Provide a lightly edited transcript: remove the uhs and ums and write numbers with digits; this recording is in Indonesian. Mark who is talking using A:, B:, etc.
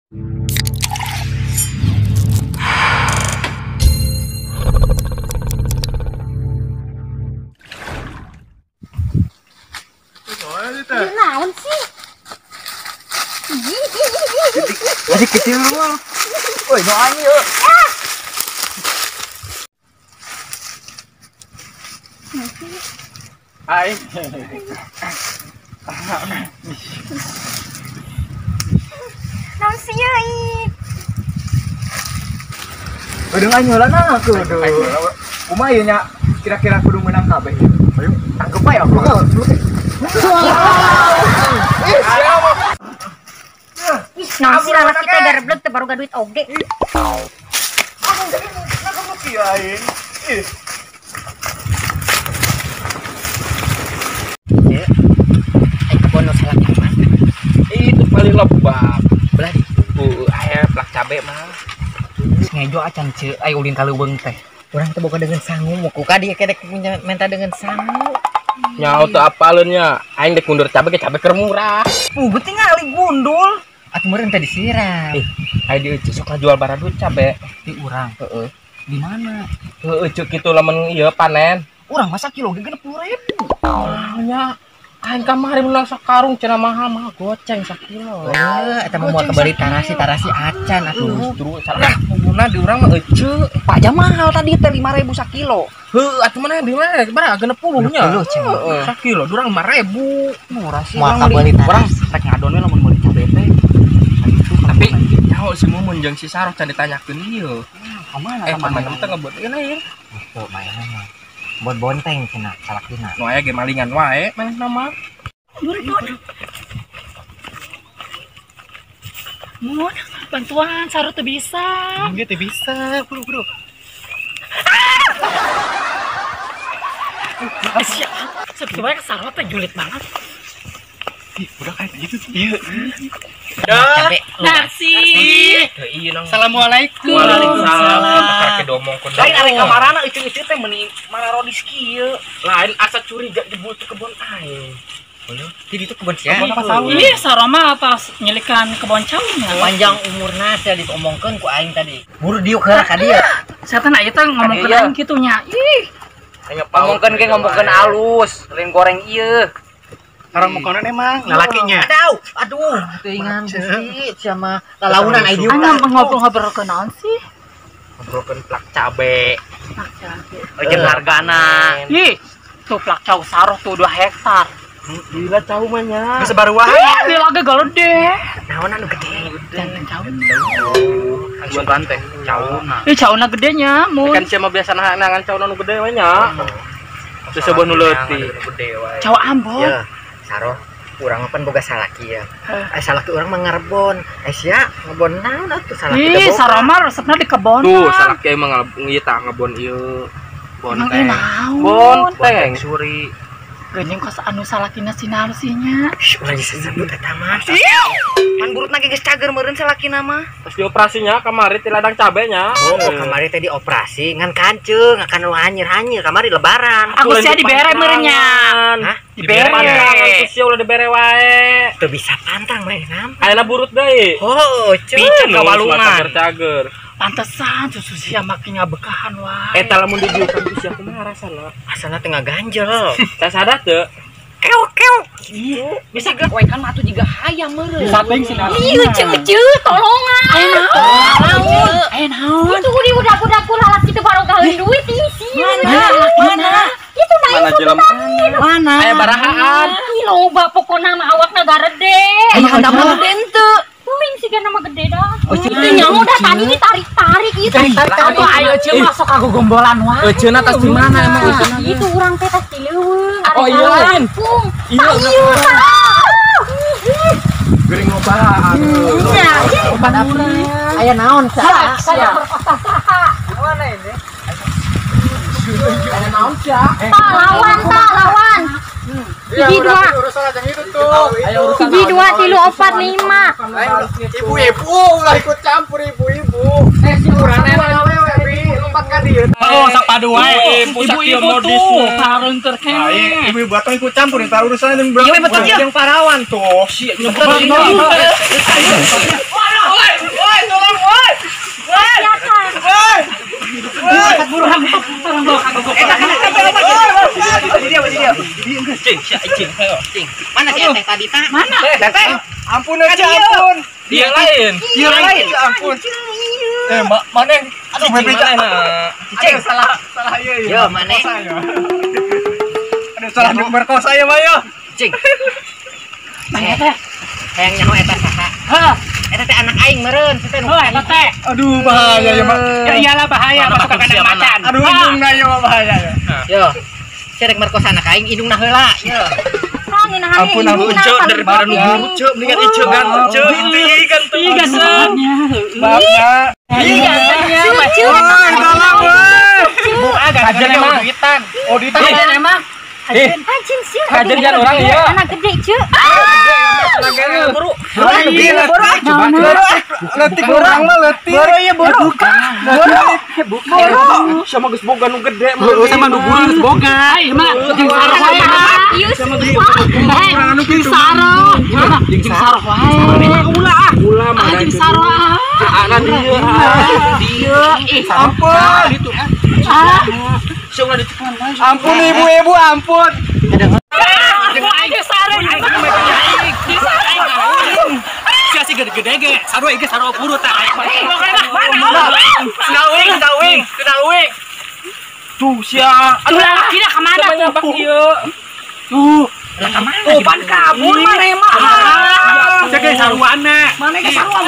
A: Naon sih?
B: Masih kecil mah. Woi, doain yuk. Hai.
A: Naon sih euy?
B: Udah nganyulan aku tuh. Kumaha ieu nya? Kira-kira kudu menang kabeh. Ayo, tangkep aja aku.
A: Naon sih lalaki teh gareblek teh baru gaduit oge.
B: Kamu kiain.
C: Kebon salah teman.
B: Itu paling lebak. Belah itu aya plak cabe mah.
C: Ngejo acan ceu ai ulin ka leuweung teh. Urang teh boga dengan sangu muku ka dieu kedek minta dengan sangu.
B: Nyaho teu apaleun nya. Aing dek mundur cabe ke cabe keur murah.
C: Beuting ngali gundul. Atuh meureun teh disiram.
B: Aya di eueuh sok jual baradut cabe.
C: Di urang.
B: Heeh.
C: Di mana?
B: Heeh ceuk kitu lamun ieu panen.
C: Urang masa kilo ge 60.000.
B: Nya aing kamari menang sakarung cenah mahal goceng sakilo.
C: Eta mah moal kembali tarasi acan atuh.
B: Justru salah punguna di urang mah eueuh.
C: Pajak mahal tadi teh 5.000 sakilo.
B: Heuh atuh mana di mana? Baraha 60 nya. Sakilo durang 5.000.
C: Murah sih. Moal kembali urang rek ngadon we lamun meuli cabe teh.
B: Tapi nyaho si Mumun jeung si Saroh can ditanyakeun ieu.
C: Kamana
B: Mana teh ngebuat ieu lain.
C: Tuh mainan mah. Bonteng cenah salakina.
B: Nu aya ge malingan wae manehna mah.
A: Mun bantuan Saru teu bisa.
B: Ge teh bisa, bro.
A: Sebenarnya Saru teh julid banget.
B: Udah kayak gitu. Iya.
A: Nasi.
B: Iya nang.
A: Assalamualaikum.
B: Waalaikumsalam. Pakar ke domong ku.
C: Lain ari kamarana iceu-iceu teh meuni mararo di kieu.
B: Lain asa curiga jebul teh kebon aing.
C: Jadi itu kebon sia.
B: Kebon apa sawit?
A: Iya, Saru mah pas nyelikan kebon cawing.
C: Panjang umurna teh diomongkeun ku aing tadi. Buru diuk heula ka dieu.
A: Setan aya teh ngomongkeun aing kitu nya. Ih,
C: Ngomongkeun ge ngomongkeun alus, lain goreng ieu.
B: Sareng mukonan emang lalakinya.
C: Aduh, teuingan sih sama lalaunan ai diuk.
A: anya ngobrol-ngobrol ke naon sih?
B: Ngobrolkeun plak cabe.
C: Jeung hargana.
A: Ih, tuh plak caw Saru tuh 2 hektar.
B: Gila cau mah nya.
C: Geus baru wae.
A: Ih, lagi gede.
C: Naon anu gede?
A: Jangan cawin.
B: Anggun teh cauna.
A: Ih, cauna gedenya, mun.
B: Kan sia mah biasana nangan cauna nu gede we nya. Teu sebuah nu leutik.
C: Gede wae.
A: Caw Ambon.
C: Ya, Saroh, urang mah pan boga salaki ya. Salaki urang mah ngarebon. Sia ngebon naon atuh salaki teh
A: Ih,
C: boga.
A: Saru mah resepna di kebon.
B: Tuh salaki emang ngieu tah ngebon ieu. Bonteng.
A: Naon?
B: Bonteng
C: suri.
A: Geuning kos anu salakina sinar sinya.
C: Ulah disebut eta mah. Man burutna ge geus cager meureun salakina mah.
B: Pas dioperasinya kamari ti ladang cabenya.
C: Oh, kamari teh dioperasi ngan kanceung, akan nu hanyir-hanyir kamari lebaran.
A: Aku sia dibere meureun nya.
C: Hah?
A: Dibere.
B: Pantangan sia ulah dibere wae.
C: Teu bisa pantang maenam.
B: Ayeuna burut deui.
C: Oh,
B: Pican
C: ka walungan.
B: cager.
A: Pantesan susu sia makin ngabekahan wae.
B: Eta lamun didieukeun ku sia kumaha rasana?
C: Asalna teu ngaganjel.
B: Teh sadar teu?
C: Keok.
A: Iya.
C: Bisa ge koe kan mah atuh jiga hayam meureun.
B: Disateng sinar.
A: Ih, ceu tolongan. Ayo naon? Itu di budak-budak lalaki teu baru gaweun duit ih sia. Mana? Itu mah
B: Mana jelema?
A: mana?
B: Aya barahaan.
A: Ih, loba pokona mah awakna garede.
C: Aya handap mah
A: gede teu. Kuing sih nama gede dah. Itu nyaho dah tadi ini tarik-tarik itu.
C: Tarik.
A: Ayo ceu masuk aku gombolan wae.
B: Euceuna tas di mana emang euceuna?
A: Itu urang teh tas di leuweung.
B: Oh, iya.
A: Iya.
B: Gering obat.
A: Iya.
C: obat apa? Aya naon sa?
A: Saya berkata-kata.
C: Mana ini?
B: Aya naon sia?
A: Lawan. Gigi 2. Gigi 2 tilu 4 5.
B: Ibu-ibu ulah ikut campur ibu-ibu. Si urang lompat ka dieu.
D: Oh, sapadu wae.
A: Ibu-ibu tuh harun terkene.
D: Ibu-ibu atau ikut campur entar urusan yang
C: Iya betul
D: yang parawan tuh.
C: Betul.
D: Cing, sia cing.
C: Cing. Mana si teh tadi tah?
A: Mana?
C: Teh.
B: Ampun aja, ampun.
D: Dia lain.
B: Dia lain, ampun. Mbak, mana? Aduh, bebe
C: Cing.
B: Salah ya.
C: Yo, mana?
B: Ada salah berkosa ya, Mbak, yo.
C: Cing. Hayang nyaho eta saha?
A: Heh.
C: Eta teh anak aing meureun, teh nu.
A: Eta teh.
B: Aduh, bahaya ya, Mbak.
A: Ya iyalah bahaya masuk ke kandang macan.
B: Aduh, indungna ya, Mbak, bahaya ya.
C: Yo. Cerek merkosa anak aing indungna heula. Yo.
B: Ampun,
D: Cuk, daripada nu buruk, Cuk. Mendingan ieu ganteng, Cuk.
A: Tiga seratnya.
B: Maafnya.
A: Iya,
B: Woi, tolong, woi.
D: Kajen emang duitan.
B: Oh, ditanya
A: emang.
E: Anjing sih.
D: Kajen jangan orang ieu.
E: Anak gede, Cuk.
B: Lagi buru.
A: Buru.
B: Letik orang mah letik. Buru ya buru. Buru.
D: Sama geus boga nu gede.
B: Sama nu buru geus boga.
A: Mah, jeung sarah wae.
E: Ieu sih.
A: Jeung sarah. Jeung sarah wae. Ulah mah. Jeung sarah.
D: Anak dia.
A: Dia.
B: Ampun. Ampun ibu-ibu, ampun.
A: Jeung aing sareng.
D: Sia si gede-gede ge. Sarua ge sarua buru tah. Dawing. Tuh sia.
A: Aduh laki dah kemana tuh?
D: Tuh.
A: Tuh pan kabur mana emang?
D: Sia ge saruana.
A: Mana ke sarua?